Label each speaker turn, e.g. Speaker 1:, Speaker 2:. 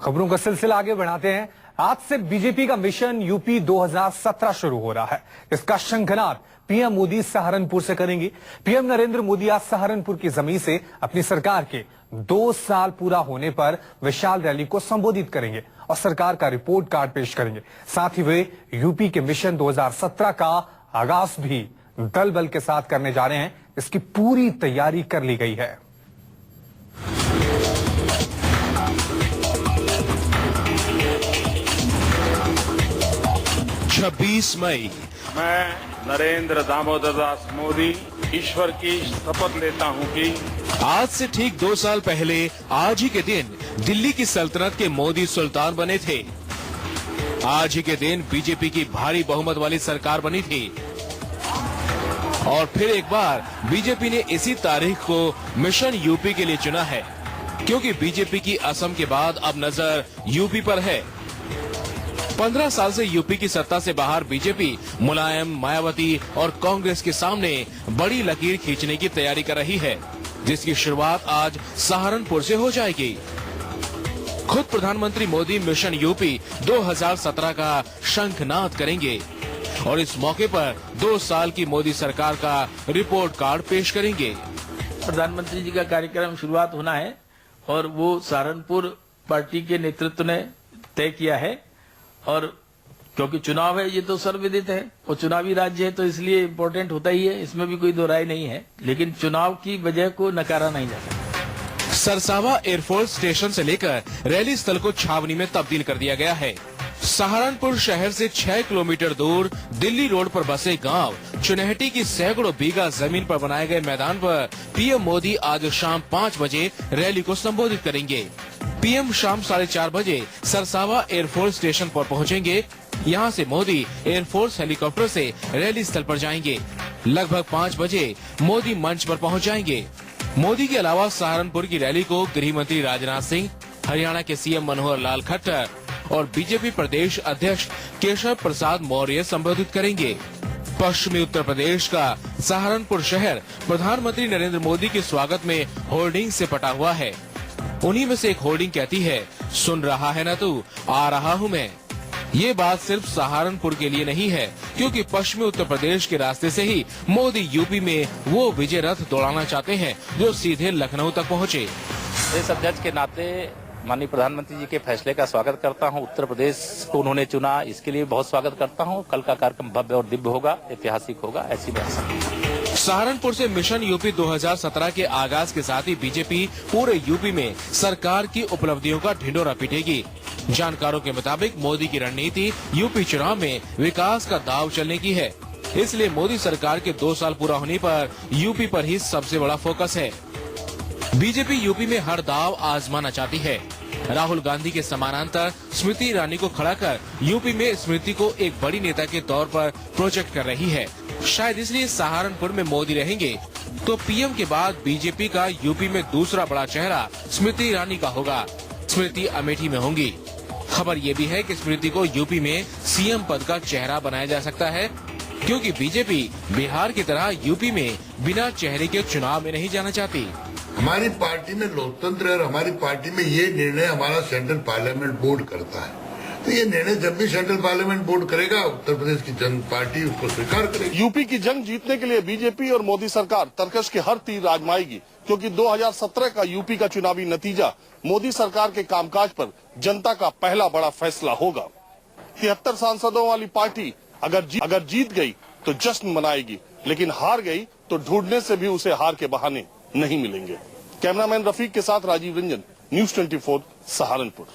Speaker 1: खबरों का सिलसिला आगे बढ़ाते हैं। आज से बीजेपी का मिशन यूपी 2017 शुरू हो रहा है। इसका शंखनाद पीएम मोदी सहारनपुर से करेंगे। पीएम नरेंद्र मोदी आज सहारनपुर की जमीन से अपनी सरकार के 2 साल पूरा होने पर विशाल रैली को संबोधित करेंगे और सरकार का रिपोर्ट कार्ड पेश करेंगे। साथ ही वे यूपी के मिशन 2017 का आगाज भी दल बल के साथ करने जा रहे हैं। इसकी पूरी तैयारी कर ली गई है।
Speaker 2: 26 मई
Speaker 3: मैं नरेंद्र दामोदर दास मोदी ईश्वर की शपथ लेता हूं कि
Speaker 2: आज से ठीक 2 साल पहले आज ही के दिन दिल्ली की सल्तनत के मोदी सुल्तान बने थे। आज ही के दिन बीजेपी की भारी बहुमत वाली सरकार बनी थी और फिर एक बार बीजेपी ने इसी तारीख को मिशन यूपी के लिए चुना है, क्योंकि बीजेपी की असम के बाद अब नजर यूपी पर है। 15 साल से यूपी की सत्ता से बाहर बीजेपी मुलायम, मायावती और कांग्रेस के सामने बड़ी लकीर खींचने की तैयारी कर रही है, जिसकी शुरुआत आज सहारनपुर से हो जाएगी। खुद प्रधानमंत्री मोदी मिशन यूपी 2017 का शंखनाद करेंगे और इस मौके पर 2 साल की मोदी सरकार का रिपोर्ट कार्ड पेश करेंगे।
Speaker 4: प्रधानमंत्री जी का कार्यक्रम शुरुआत होना है और वो सहारनपुर पार्टी के नेतृत्व ने तय किया है। और क्योंकि चुनाव है, ये तो सर्वविदित है और चुनावी राज्य है, तो इसलिए इम्पोर्टेंट होता ही है, इसमें भी कोई दो राय नहीं है। लेकिन चुनाव की वजह को नकारा नहीं जा सकता।
Speaker 2: सरसावा एयरफोर्स स्टेशन से लेकर रैली स्थल को छावनी में तब्दील कर दिया गया है। सहारनपुर शहर से 6 किलोमीटर दूर दिल्ली रोड पर बसे गांव चुनहटी की सैकड़ों बीघा जमीन पर बनाए गए मैदान पर पीएम मोदी आज शाम 5 बजे रैली को संबोधित करेंगे। पीएम शाम 4:30 बजे सरसावा एयरफोर्स स्टेशन पर पहुंचेंगे। यहां से मोदी एयरफोर्स हेलीकॉप्टर से रैली स्थल पर जाएंगे। लगभग 5 बजे मोदी मंच पर पहुंच जाएंगे। मोदी के अलावा सहारनपुर की रैली को गृह मंत्री राजनाथ सिंह, हरियाणा के सीएम मनोहर लाल खट्टर और बीजेपी प्रदेश अध्यक्ष केशव प्रसाद मौर्य संबोधित करेंगे। पश्चिमी उत्तर प्रदेश का सहारनपुर शहर प्रधानमंत्री नरेंद्र मोदी के स्वागत में होर्डिंग से पटा हुआ है। उन्हीं में से एक होर्डिंग कहती है, सुन रहा है ना तू, आ रहा हूँ मैं। ये बात सिर्फ सहारनपुर के लिए नहीं है, क्योंकि पश्चिमी उत्तर प्रदेश के रास्ते से ही मोदी यूपी में वो विजय रथ दौड़ाना चाहते हैं जो सीधे लखनऊ तक पहुँचे।
Speaker 5: इस अध्यक्ष के नाते माननीय प्रधानमंत्री जी के फैसले का स्वागत करता हूं। उत्तर प्रदेश को उन्होंने चुना, इसके लिए बहुत स्वागत करता हूं। कल का कार्यक्रम भव्य और दिव्य होगा, ऐतिहासिक होगा, ऐसी बात।
Speaker 2: सहारनपुर से मिशन यूपी 2017 के आगाज के साथ ही बीजेपी पूरे यूपी में सरकार की उपलब्धियों का ढिंढोरा पीटेगी। जानकारों के मुताबिक मोदी की रणनीति यूपी चुनाव में विकास का दाव चलने की है, इसलिए मोदी सरकार के 2 साल पूरा होने पर यूपी पर ही सबसे बड़ा फोकस है। बीजेपी यूपी में हर दाव आजमाना चाहती है। राहुल गांधी के समानांतर स्मृति ईरानी को खड़ा कर यूपी में स्मृति को एक बड़ी नेता के तौर पर प्रोजेक्ट कर रही है। शायद इसलिए सहारनपुर में मोदी रहेंगे तो पीएम के बाद बीजेपी का यूपी में दूसरा बड़ा चेहरा स्मृति ईरानी का होगा। स्मृति अमेठी में होंगी। खबर ये भी है कि स्मृति को यूपी में सीएम पद का चेहरा बनाया जा सकता है, क्योंकि बीजेपी बिहार की तरह यूपी में बिना चेहरे के चुनाव में नहीं जाना चाहती।
Speaker 6: हमारी पार्टी में लोकतंत्र है और हमारी पार्टी में ये निर्णय हमारा सेंट्रल पार्लियामेंट बोर्ड करता है। तो ये निर्णय जब भी सेंट्रल पार्लियामेंट बोर्ड करेगा, उत्तर प्रदेश की जन पार्टी उसको स्वीकार करेगी।
Speaker 7: यूपी की जंग जीतने के लिए बीजेपी और मोदी सरकार तरकश के हर तीर आजमाएगी, क्योंकि 2017 का यूपी का चुनावी नतीजा मोदी सरकार के कामकाज पर जनता का पहला बड़ा फैसला होगा। 73 सांसदों वाली पार्टी अगर जीत गई तो जश्न मनाएगी, लेकिन हार गई तो ढूंढने से भी उसे हार के बहाने नहीं मिलेंगे। कैमरामैन रफीक के साथ राजीव रंजन, न्यूज़ 24 सहारनपुर।